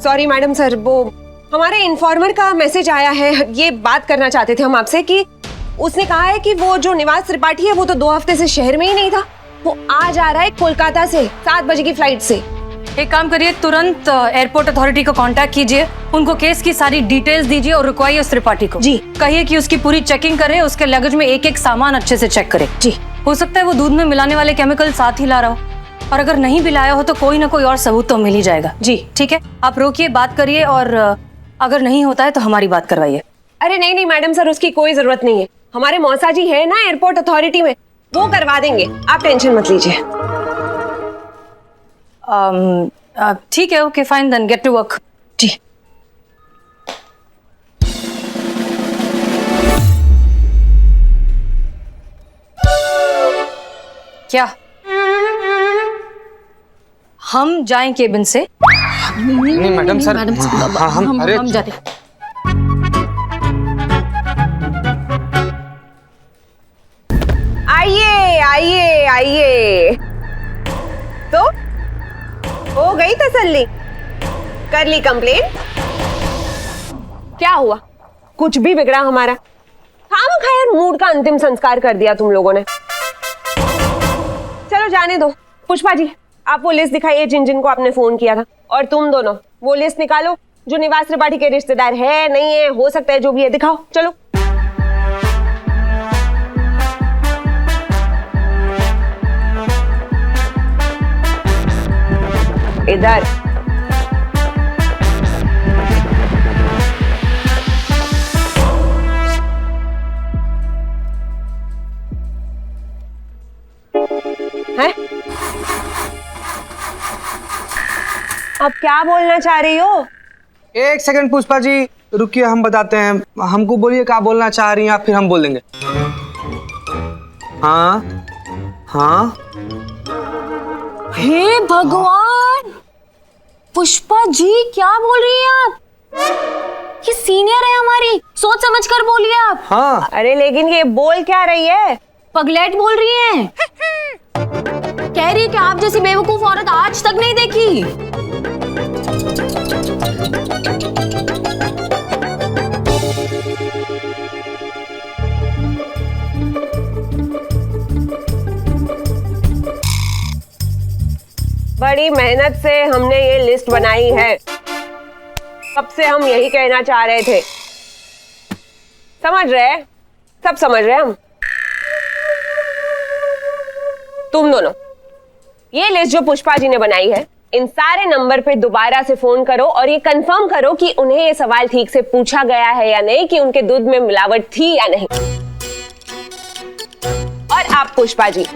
Sorry madam sir, वो हमारे informer का मैसेज आया है। ये बात करना चाहते थे हम आपसे कि उसने कहा है कि वो जो निवास त्रिपाठी है वो तो 2 हफ्ते से शहर में ही नहीं था। वो आज आ रहा है कोलकाता से 7 बजे की फ्लाइट से। एक काम करिए, तुरंत एयरपोर्ट अथॉरिटी को कांटेक्ट कीजिए, उनको केस की सारी डिटेल्स दीजिए और रुकवाइए उस त्रिपाठी को। जी। कहिए कि उसकी पूरी चेकिंग करे, उसके लगेज में एक एक सामान अच्छे से चेक करे। जी। हो सकता है वो दूध में मिलाने वाले केमिकल साथ ही ला रहा हो, और अगर नहीं भी लाया हो तो कोई ना कोई और सबूत तो मिल ही जाएगा। जी ठीक है, आप रोकिए, बात करिए, और अगर नहीं होता है तो हमारी बात करवाइए। अरे नहीं मैडम सर, उसकी कोई जरूरत नहीं है। हमारे मौसा जी है ना एयरपोर्ट अथॉरिटी में, वो करवा देंगे, आप टेंशन मत लीजिए। ठीक है, okay fine, then get to work. जी। क्या हम जाएं केबिन से? नहीं मैडम सर, हम जाते। आइए आइए आइए। तो हो गई तसल्ली? कर ली कंप्लेन? क्या हुआ? कुछ भी बिगड़ा हमारा? खामखैर मूड का अंतिम संस्कार कर दिया तुम लोगों ने। चलो जाने दो। पुष्पा जी, आप वो लिस्ट दिखाइए जिन जिन को आपने फोन किया था, और तुम दोनों वो लिस्ट निकालो जो निवास त्रिपाठी के रिश्तेदार है, नहीं है, हो सकता है जो भी है, दिखाओ। चलो इधर। है? अब क्या बोलना चाह रही हो? एक सेकंड पुष्पा जी रुकिए, हम बताते हैं। हमको बोलिए क्या बोलना चाह रही हैं आप, फिर हम बोल देंगे। हाँ हाँ। हे भगवान, पुष्पा जी क्या बोल रही हैं आप? ये सीनियर है हमारी, सोच समझ कर बोलिए आप। हाँ। अरे लेकिन ये बोल क्या रही है? पगलेट बोल रही हैं। कह रही है कि आप जैसी बेवकूफ औरत आज तक नहीं देखी। बड़ी मेहनत से हमने ये लिस्ट बनाई है, कब से हम यही कहना चाह रहे थे। समझ रहे? सब समझ रहे हम। तुम दोनों ये लिस्ट जो पुष्पा जी ने बनाई है, इन सारे नंबर पे दोबारा से फोन करो और ये कंफर्म करो कि उन्हें ये सवाल ठीक से पूछा गया है या नहीं कि उनके दूध में मिलावट थी या नहीं। और आप पुष्पा जी,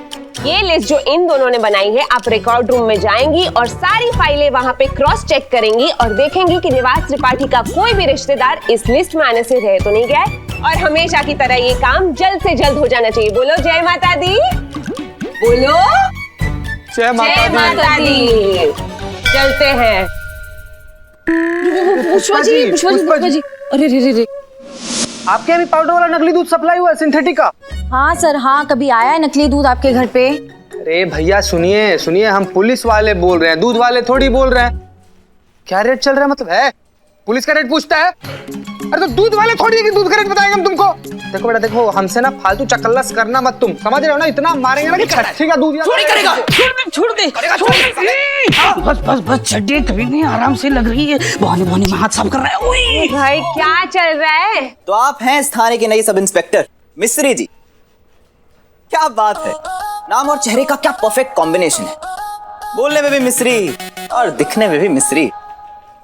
ये लिस्ट जो इन दोनों ने बनाई है, आप रिकॉर्ड रूम में जाएंगी और सारी फाइलें वहां पे क्रॉस चेक करेंगी और देखेंगी कि निवास त्रिपाठी का कोई भी रिश्तेदार इस लिस्ट में आने से रह तो नहीं गया है। और हमेशा की तरह ये काम जल्द से जल्द हो जाना चाहिए। बोलो जय माता दी। बोलो जय माता दी। चलते हैं। पुष्पा जी। अरे रे रे रे। आपके यहाँ भी पाउडर वाला नकली दूध सप्लाई हुआ है, सिंथेटिक का? हाँ सर, हाँ, कभी आया है नकली दूध आपके घर पे? अरे भैया सुनिए सुनिए, हम पुलिस वाले बोल रहे हैं, दूध वाले थोड़ी बोल रहे हैं। क्या रेट चल रहा है मतलब है? पुलिस का रेट पूछता है? अरे तो दूध वाले थोड़ी है कि दूध का रेट बताएंगे हम तुमको। देखो बेटा देखो, हमसे ना फालतू चकल्लस करना मत तुम, समझ रहे हो ना? इतना मारेंगे ना कि छठी का दूध छोड़ करेगा। छोड़ दे। बस चड्डी कभी नहीं, आराम से लग रही है। बहाने में हाथ साफ कर रहा है। ओए भाई क्या चल रहा है? तो आप हैं इस थाने के नए सब इंस्पेक्टर मिस्त्री जी। क्या बात है, नाम और चेहरे का क्या परफेक्ट कॉम्बिनेशन है। बोलने में भी मिस्री और दिखने में भी मिस्री।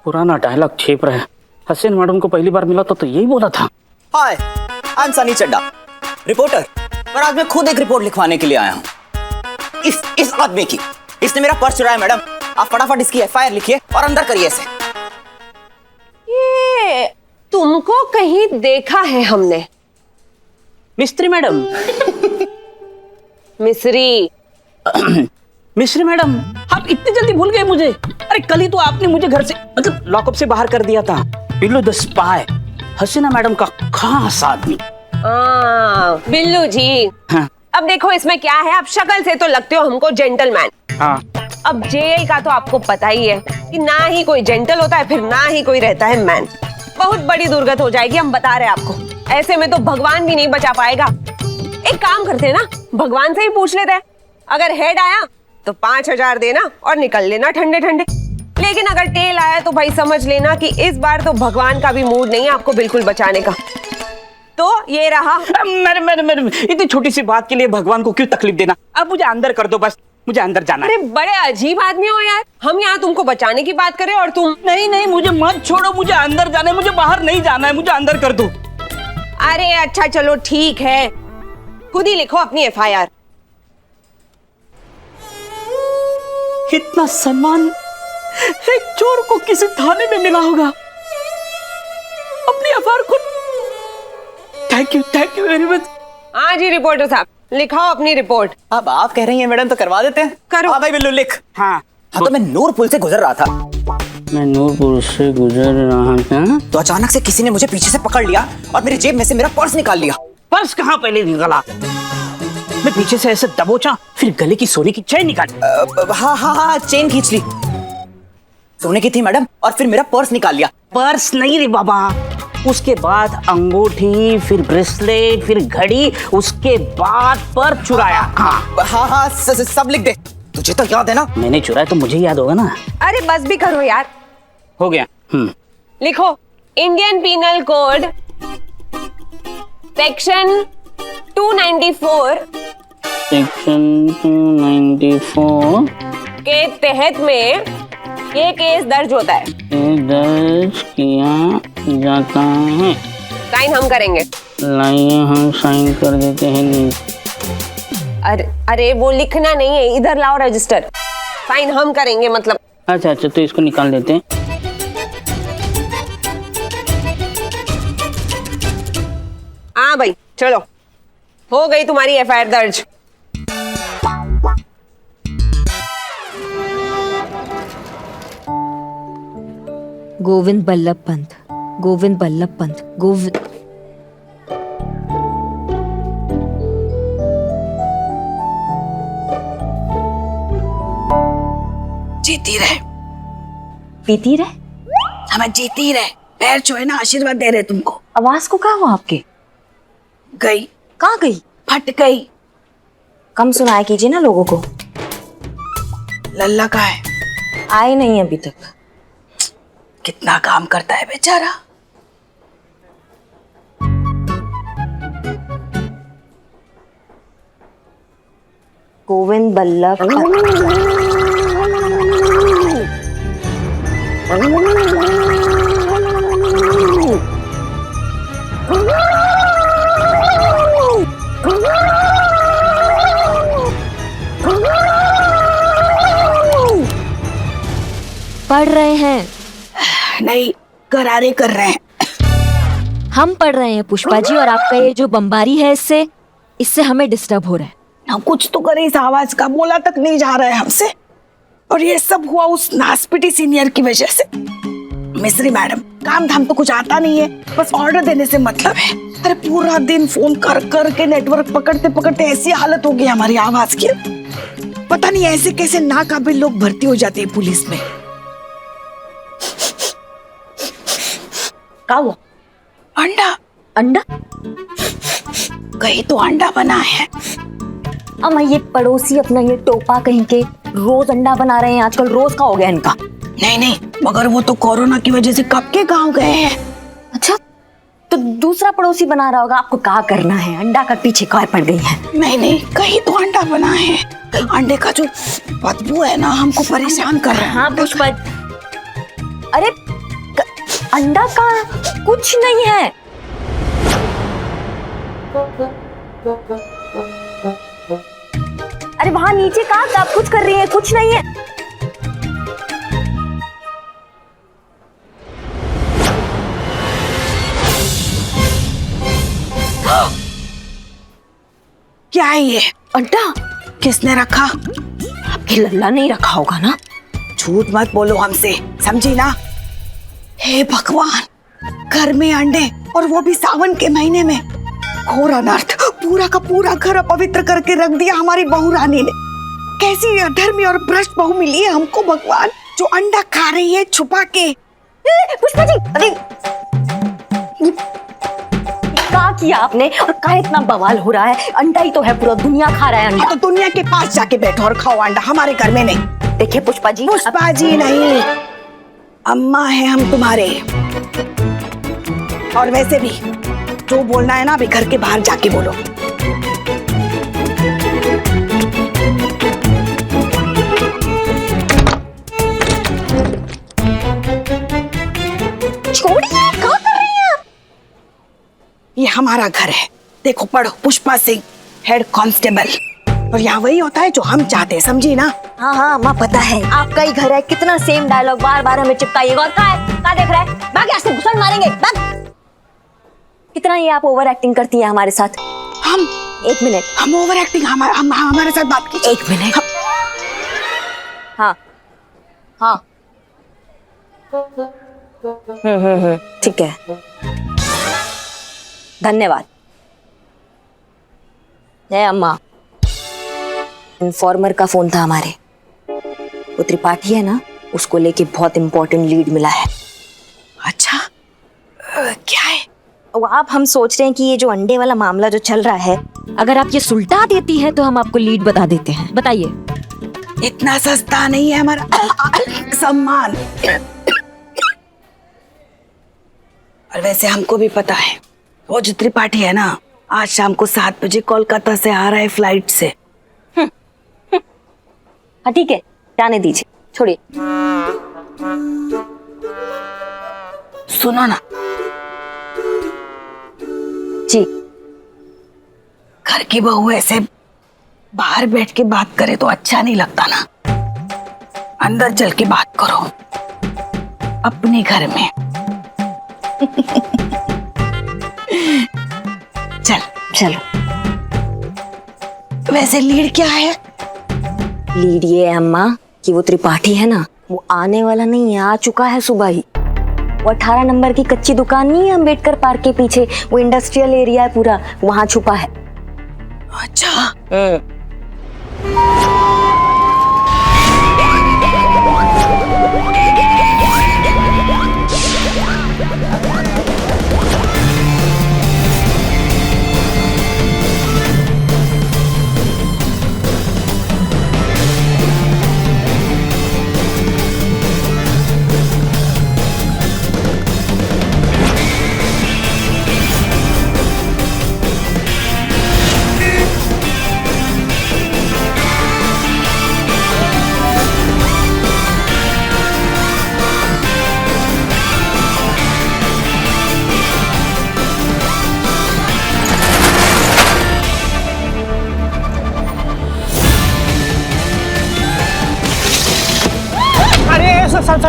पुराना डायलॉग छेप रहा है। हसीन मैडम को पहली बार मिला तो यही बोला था। Hi, I am Sunny Chadha, reporter. पर आज मैं खुद एक रिपोर्ट लिखवाने के लिए आया हूँ इस आदमी की। इसने मेरा पर्स चुराया मैडम। आप फटाफट इसकी एफआईआर लिखिए और अंदर करिए इसे। ये तुमको कहीं देखा है हमने। मिस्त्री मैडम। मिस्री। मिस्त्री मैडम, आप इतनी जल्दी भूल गए मुझे? अरे कल ही तो आपने मुझे घर से मतलब लॉकअप से बाहर कर दिया था। Billu the spy, Hasina madam का खास आदमी। बिल्लू जी। हाँ। अब देखो इसमें क्या है, आप शक्ल से तो लगते हो हमको जेंटलमैन। हाँ। अब जेल का तो आपको पता ही है कि ना ही कोई जेंटल होता है, फिर ना ही कोई रहता है मैन। बहुत बड़ी दुर्गत हो जाएगी, हम बता रहे हैं आपको। ऐसे में तो भगवान भी नहीं बचा पाएगा। एक काम करते हैं ना, भगवान से ही पूछ लेते हैं। अगर हेड आया तो 5,000 देना और निकल लेना ठंडे ठंडे। लेकिन अगर टेल आया तो भाई समझ लेना कि इस बार तो भगवान का भी मूड नहीं है आपको बिल्कुल बचाने का। तो ये रहा। मैडम इतनी छोटी सी बात के लिए भगवान को क्यों तकलीफ देना? अब मुझे अंदर कर दो बस, मुझे अंदर जाना है। अरे बड़े अजीब आदमी हो यार, हम यहाँ तुमको बचाने की बात करें और तुम। नहीं मुझे मत छोड़ो, मुझे अंदर जाना है, मुझे बाहर नहीं जाना है, मुझे अंदर कर दो। अरे अच्छा चलो ठीक है, खुद ही लिखो अपनी FIR। इतना सम्मान एक चोर को किसी थाने में मिला होगा। अपनी FIR को थैंक यू वेरी मच। हाँ जी रिपोर्टर साहब, लिखाओ अपनी रिपोर्ट। अब आप कह रही हैं मैडम तो करवा देते हैं। करो। हाँ भाई बिल्लू लिख। हाँ हाँ तो मैं नूरपुर से गुजर रहा था, मैं नूरपुर से गुजर रहा था तो अचानक से किसी ने मुझे पीछे से पकड़ लिया और मेरी जेब में से मेरा पर्स निकाल लिया। पर्स कहाँ पहले निकला? मैं पीछे से ऐसे दबोचा, फिर गले की सोने की चेन निकाली। हाँ चेन खींच ली, सोने की थी मैडम, और फिर मेरा पर्स निकाल लिया। पर्स नहीं रे बाबा, उसके बाद अंगूठी, फिर ब्रेसलेट, फिर घड़ी, उसके बाद पर्स चुराया। हाँ सब लिख दे, तुझे तो याद है ना। मैंने चुराया तो मुझे याद होगा ना। अरे बस भी करो यार। हो गया। लिखो Indian penal code section 294 section 294 के तहत में ये केस दर्ज होता है। दर्ज किया जाता है। साइन हम करेंगे। लाइए हम साइन कर देते हैं। अरे वो लिखना नहीं है, इधर लाओ रजिस्टर। साइन हम करेंगे मतलब। अच्छा तो इसको निकाल देते हैं। हाँ भाई चलो, हो गई तुम्हारी FIR दर्ज। गोविंद बल्लभ पंत, गोविंद बल्लभ पंत, गोविंद। जीती रहे, पीती रहे। हमें जीती रहे, पैर छुए ना आशीर्वाद दे रहे तुमको। आवाज को क्या हुआ आपके? गई, कहाँ गई? फट गई। कम सुनाया कीजिए ना लोगों को। लल्ला का है, आए नहीं अभी तक। कितना काम करता है बेचारा। गोविंद बल्लभ पंत। पढ़ रहे हैं? नहीं, करारे कर रहे हैं। हम पढ़ रहे हैं पुष्पा जी, और आपका ये जो बमबारी है इससे हमें डिस्टर्ब हो रहा है। हम कुछ तो करे, इस आवाज का बोला तक नहीं जा रहा है हमसे। और ये सब हुआ उस नासपिटी सीनियर की वजह से। मिस्री मैडम, काम धाम तो कुछ आता नहीं है, बस ऑर्डर देने से मतलब है। अरे पूरा दिन फोन कर कर के नेटवर्क पकड़ते पकड़ते ऐसी हालत हो गई हमारी आवाज की। पता नहीं ऐसे कैसे नाकाबिल लोग भर्ती हो जाते हैं पुलिस में। क्या हुआ? अंडा अंडा? कहीं तो अंडा बना है। अम्मा ये पड़ोसी अपना ये टोपा कहीं के रोज अंडा बना रहे हैं आजकल। रोज का हो गया इनका। नहीं, मगर वो तो कोरोना की वजह से कब के गांव गए हैं। अच्छा, तो दूसरा पड़ोसी बना रहा होगा। आपको क्या करना है? अंडा का पीछे काय पड़ गई है? नहीं, कहीं तो अंडा बना है। अंडे का जो बदबू है ना, हमको परेशान कर रहा है। हाँ पुष्पा, अरे अंडा का कुछ नहीं है। अरे वहां नीचे कहाँ आप कुछ कर रही है? कुछ नहीं है। क्या है ये? अंडा किसने रखा? आपकी लल्ला नहीं रखा होगा ना? झूठ मत बोलो हमसे, समझी ना? हे भगवान, घर में अंडे, और वो भी सावन के महीने में। घोर अनर्थ, पूरा का पूरा घर अपवित्र करके रख दिया हमारी बहू रानी ने। कैसी अधर्मी और भ्रष्ट बहू मिली है हमको भगवान, जो अंडा खा रही है छुपा के। पुष्पा जी, अरे क्या किया आपने और क्या इतना बवाल हो रहा है? अंडा ही तो है, पूरा दुनिया खा रहा है अंडा। तो दुनिया के पास जाके बैठो और खाओ अंडा, हमारे घर में नहीं। देखिए पुष्पा जी, पुष्पा जी नहीं, अम्मा है हम तुम्हारे। और वैसे भी जो बोलना है ना अभी घर के बाहर जाके बोलो। छोड़िए, क्या कर रही हैं आप? ये हमारा घर है, देखो पढ़ो, पुष्पा सिंह हेड कांस्टेबल। और यहाँ वही होता है जो हम चाहते हैं, समझी ना? हाँ हाँ माँ, पता है आपका ही घर है, कितना सेम डायलॉग बार बार हमें चिपकाइएगा। और क्या देख रहा है? भाग यहाँ से, घुसन मारेंगे, भाग। कितना ये आप ओवर एक्टिंग करती है हमारे साथ। हम एक मिनट, हम ओवर एक्टिंग, हमारे साथ बात कीजिए। एक मिनट। हाँ हाँ, ठीक है, धन्यवाद। है अम्मा, इन्फॉर्मर का फोन था हमारे, वो त्रिपाठी है ना, उसको लेके बहुत इंपॉर्टेंट लीड मिला है। अच्छा, क्या है? वो आप, हम सोच रहे हैं कि ये जो अंडे वाला मामला जो चल रहा है, अगर आप ये सुलटा देती हैं तो हम आपको लीड बता देते हैं। बताइए। इतना सस्ता नहीं है हमारा सम्मान। और वैसे हमको भी पता है, वो जो त्रिपाठी है ना, आज शाम को 7 बजे कोलकाता से आ रहा है फ्लाइट से। हाँ ठीक है, जाने दीजिए, छोड़िए। सुनो ना जी, घर की बहू ऐसे बाहर बैठ के बात करे तो अच्छा नहीं लगता ना, अंदर चल के बात करो अपने घर में। चल चलो। वैसे लीड क्या है? लीड ये है अम्मा कि वो त्रिपाठी है ना, वो आने वाला नहीं है, आ चुका है सुबह ही। वो 18 नंबर की कच्ची दुकान नहीं है अम्बेडकर पार्क के पीछे, वो इंडस्ट्रियल एरिया है पूरा, वहां छुपा है। अच्छा,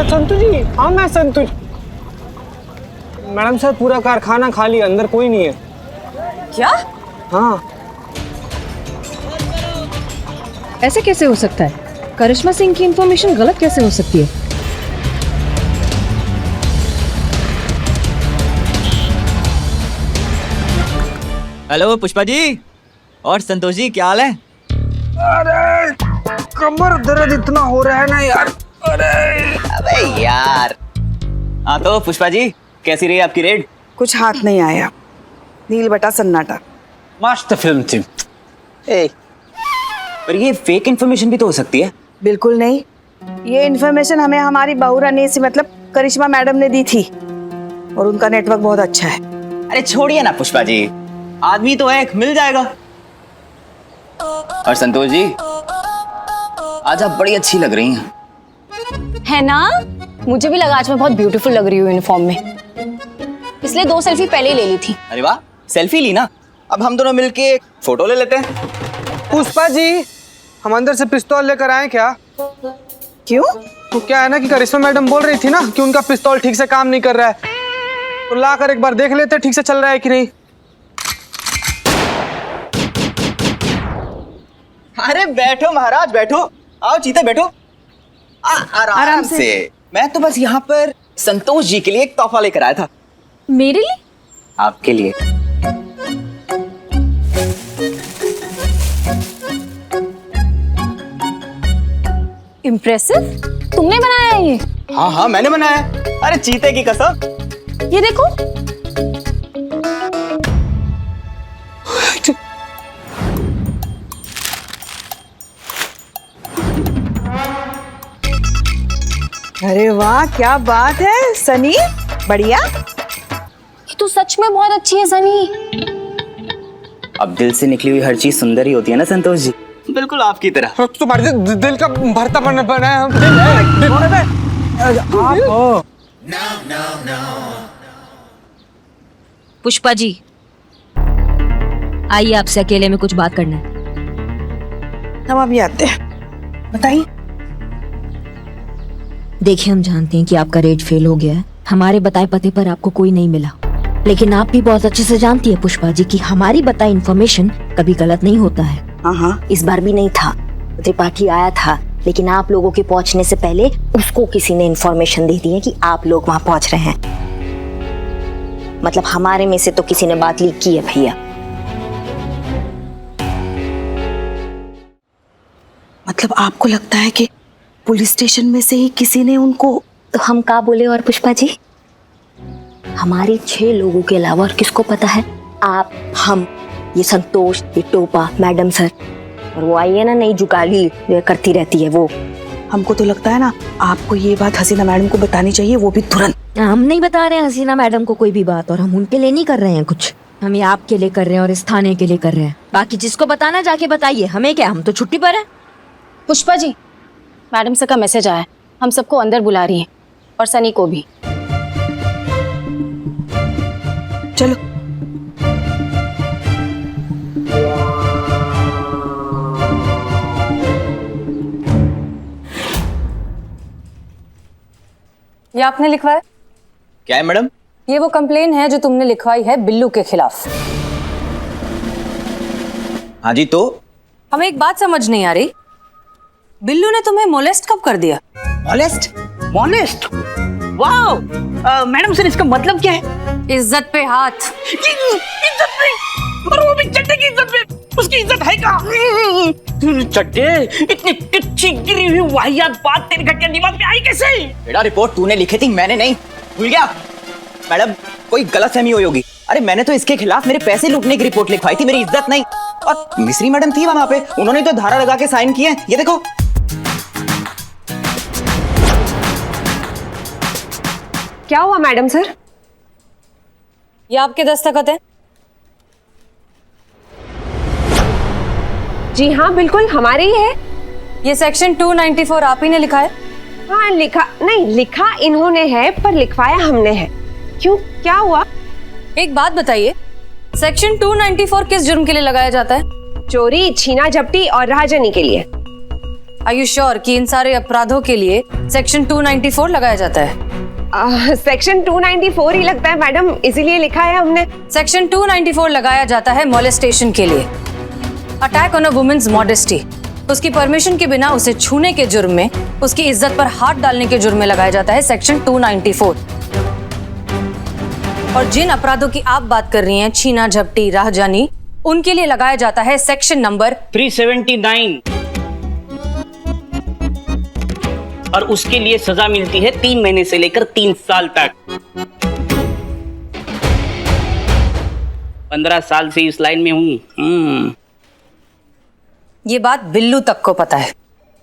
संतु जी, हाँ मैं संतु। मैडम सर, पूरा कारखाना खाली, अंदर कोई नहीं है। क्या? हाँ। ऐसे कैसे हो सकता है? करिश्मा सिंह की इंफॉर्मेशन गलत कैसे हो सकती है? हेलो पुष्पा जी और संतोष जी, क्या हाल है? अरे कमर दर्द इतना हो रहा है ना यार। अबे यार। हाँ तो पुष्पा जी, कैसी रही आपकी रेड? कुछ हाथ नहीं आया, नील बटा सन्नाटा। मस्त फिल्म थी। पर ये फेक इन्फॉर्मेशन भी तो हो सकती है। बिल्कुल नहीं, ये इन्फॉर्मेशन हमें हमारी बहू रानी से, मतलब करिश्मा मैडम ने दी थी, और उनका नेटवर्क बहुत अच्छा है। अरे छोड़िए ना पुष्पा जी, आदमी तो एक मिल जाएगा। और संतोष जी, आज आप बड़ी अच्छी लग रही हैं। है ना? मुझे भी लगा आज मैं बहुत ब्यूटीफुल लग रही हूँ यूनिफॉर्म में, इसलिए 2 सेल्फी पहले ही ले ली थी। अरे वाह, सेल्फी ली ना, अब हम दोनों मिलके एक फोटो ले लेते हैं। पुष्पा जी, हम अंदर से पिस्तौल लेकर आए क्या? क्यों? तो क्या है ना कि करिश्मा मैडम बोल रही थी ना कि उनका पिस्तौल ठीक से काम नहीं कर रहा है, तो लाकर एक बार देख लेते ठीक से चल रहा है कि नहीं। अरे बैठो महाराज, बैठो, आओ चीते बैठो। आराम से। मैं तो बस यहाँ पर संतोष जी के लिए एक तोहफा लेकर आया था। मेरे लिए? आपके लिए। इम्प्रेसिव, तुमने बनाया ये? हाँ हाँ मैंने बनाया। अरे चीते की कसम। ये देखो। अरे वाह, क्या बात है सनी, बढ़िया। ये तो सच में बहुत अच्छी है सनी। अब दिल से निकली हुई हर चीज सुंदर ही होती है ना संतोष जी, बिल्कुल आपकी तरह। तुम्हारे दिल का भरता बना है हम। पुष्पा जी, आइए आपसे अकेले में कुछ बात करना है। हम अभी आते हैं, बताइए। देखिए, हम जानते हैं कि आपका रेट फेल हो गया है, हमारे बताए पते पर आपको कोई नहीं मिला, लेकिन आप भी बहुत अच्छे से जानती है पुष्पा जी कि हमारी बताई इन्फॉर्मेशन कभी गलत नहीं होता है। हाँ, इस बार भी नहीं था। त्रिपाठी आया था, लेकिन आप लोगों के पहुंचने से पहले उसको किसी ने इन्फॉर्मेशन दे दी है कि आप लोग वहां पहुंच रहे हैं। मतलब हमारे में से तो किसी ने बात लीक की है भैया। मतलब आपको लगता है कि पुलिस स्टेशन में से ही किसी ने उनको? तो हम क्या बोले और पुष्पा जी, हमारे 6 लोगों के अलावा और किसको पता है? आप, हम, ये संतोष, ये टोपा, मैडम सर, और वो आई है ना नई जुगाली जो करती रहती है वो। हमको तो लगता है ना आपको ये बात हसीना मैडम को बतानी चाहिए, वो भी तुरंत। हम नहीं बता रहे हैं हसीना मैडम को कोई भी बात, और हम उनके लिए नहीं कर रहे हैं कुछ, हम ये आपके लिए कर रहे हैं और इस थाने के लिए कर रहे हैं। बाकी जिसको बताना जाके बताइए, हमें क्या, हम तो छुट्टी पर हैं। पुष्पा जी, मैडम सर का मैसेज आया है, हम सबको अंदर बुला रही हैं और सनी को भी। चलो। ये आपने लिखवाया? क्या है मैडम? ये वो कंप्लेन है जो तुमने लिखवाई है बिल्लू के खिलाफ। हाँ जी, तो हमें एक बात समझ नहीं आ रही, बिल्लू ने तुम्हें मोलेस्ट कब कर दिया? Molest? Molest? Wow! Madam sir, इसका मतलब क्या है? इज्जत पे हाथ। इज्जत पे? और वो भी चड्डे की इज्जत पे? उसकी इज्जत है क्या? चड्डे, इतनी तिरछी गिरी हुई वाहियात बात तेरे घटिया दिमाग में आई कैसे? बेटा, रिपोर्ट तूने लिखी थी, मैंने नहीं। भूल गया? मैडम, कोई गलतफहमी हुई होगी। अरे मैंने तो इसके खिलाफ मेरे पैसे लूटने की रिपोर्ट लिखवाई थी, मेरी इज्जत नहीं। और मिस्री मैडम थी वहां पे, उन्होंने तो धारा लगा के साइन किए, ये देखो। क्या हुआ मैडम सर? ये आपके दस्तखत है? जी हाँ, बिल्कुल हमारे ही है। ये सेक्शन 294 आप ही ने लिखा है? हाँ, लिखा इन्होंने है, पर लिखवाया हमने है। क्यों, क्या हुआ? एक बात बताइए, सेक्शन 294 किस जुर्म के लिए लगाया जाता है? चोरी, छीना झपटी और राहजनी के लिए। आर यू श्योर कि इन सारे अपराधों के लिए सेक्शन 294 लगाया जाता है? सेक्शन 294 ही लगता है मैडम, इसीलिए लिखा है हमने। सेक्शन 294 लगाया जाता है मोलेस्टेशन के लिए, attack on a women's modesty. उसकी परमिशन के बिना उसे छूने के जुर्म में, उसकी इज्जत पर हाथ डालने के जुर्म में लगाया जाता है सेक्शन 294। और जिन अपराधों की आप बात कर रही हैं, छीना झपटी, राहजानी, उनके लिए लगाया जाता है सेक्शन नंबर 379, और उसके लिए सजा मिलती है 3 महीने से लेकर 3 साल तक। 15 साल से इस लाइन में हूं। ये बात बिल्लू तक को पता है,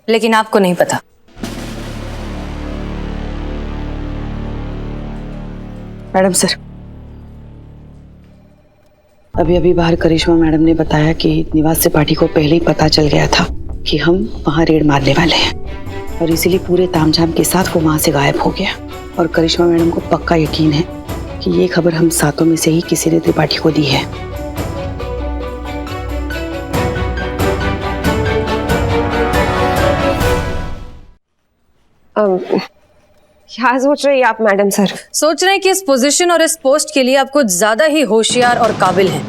लेकिन आपको नहीं पता। मैडम सर, अभी बाहर करिश्मा मैडम ने बताया कि निवास त्रिपाठी को पहले ही पता चल गया था कि हम वहां रेड मारने वाले हैं, और इसीलिए पूरे तामझाम के साथ वो वहां से गायब हो गया। और करिश्मा मैडम को पक्का यकीन है कि ये खबर हम सातों में से ही किसी ने त्रिपाठी को दी है। क्या सोच रही है आप मैडम सर? सोच रहे हैं कि इस पोजीशन और इस पोस्ट के लिए आप कुछ ज्यादा ही होशियार और काबिल हैं।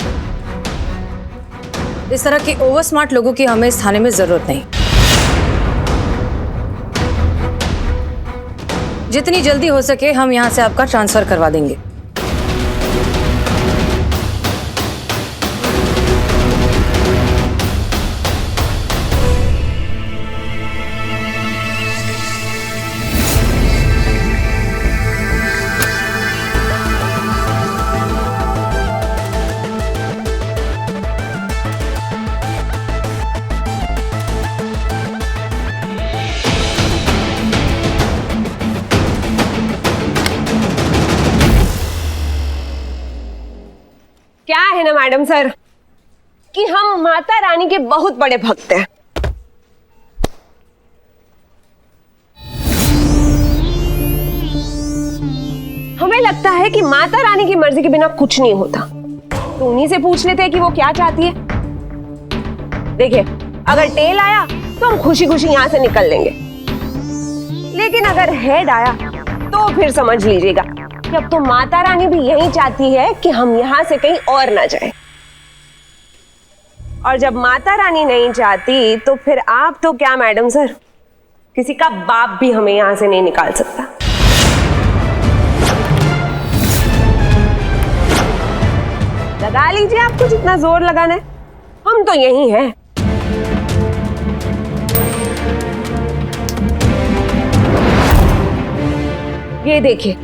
इस तरह के ओवर स्मार्ट लोगों की हमें इस थाने में जरूरत नहीं। जितनी जल्दी हो सके हम यहां से आपका ट्रांसफर करवा देंगे। है ना मैडम सर कि हम माता रानी के बहुत बड़े भक्त हैं। हमें लगता है कि माता रानी की मर्जी के बिना कुछ नहीं होता, तो उन्हीं से पूछ लेते हैं कि वो क्या चाहती है। देखिए, अगर टेल आया तो हम खुशी खुशी यहां से निकल लेंगे, लेकिन अगर हेड आया तो फिर समझ लीजिएगा कि अब तो माता रानी भी यही चाहती है कि हम यहां से कहीं और ना जाएं। और जब माता रानी नहीं चाहती तो फिर आप तो क्या मैडम सर, किसी का बाप भी हमें यहां से नहीं निकाल सकता। लगा लीजिए आपको जितना जोर लगाना है, हम तो यही हैं। ये देखिए,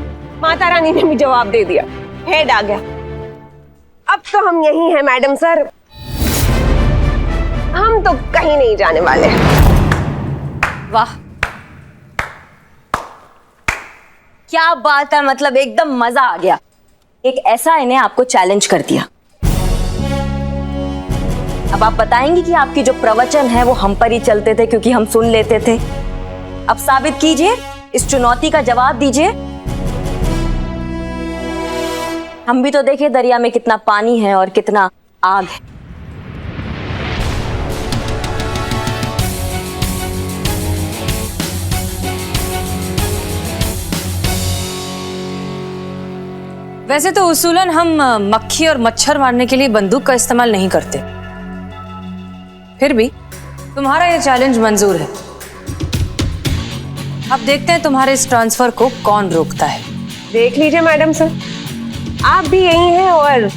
माता रानी ने भी जवाब दे दिया, हेड आ गया। अब तो हम यही हैं मैडम सर, हम तो कहीं नहीं जाने वाले। वाह, क्या बात है, मतलब एकदम मजा आ गया। एक ऐसा इन्हें आपको चैलेंज कर दिया। अब आप बताएंगे कि आपकी जो प्रवचन है वो हम पर ही चलते थे क्योंकि हम सुन लेते थे। अब साबित कीजिए, इस चुनौती का जवाब दीजिए। हम भी तो देखे दरिया में कितना पानी है और कितना आग है। वैसे तो उसूलन हम मक्खी और मच्छर मारने के लिए बंदूक का इस्तेमाल नहीं करते, फिर भी तुम्हारा ये चैलेंज मंजूर है। अब देखते हैं तुम्हारे इस ट्रांसफर को कौन रोकता है। देख लीजिए मैडम सर, आप भी यही हैं और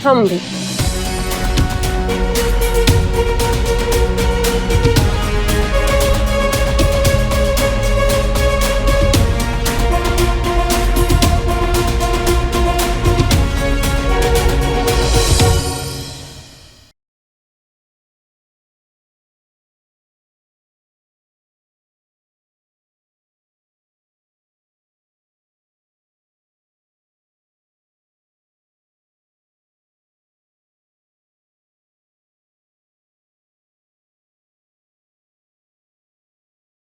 हम भी।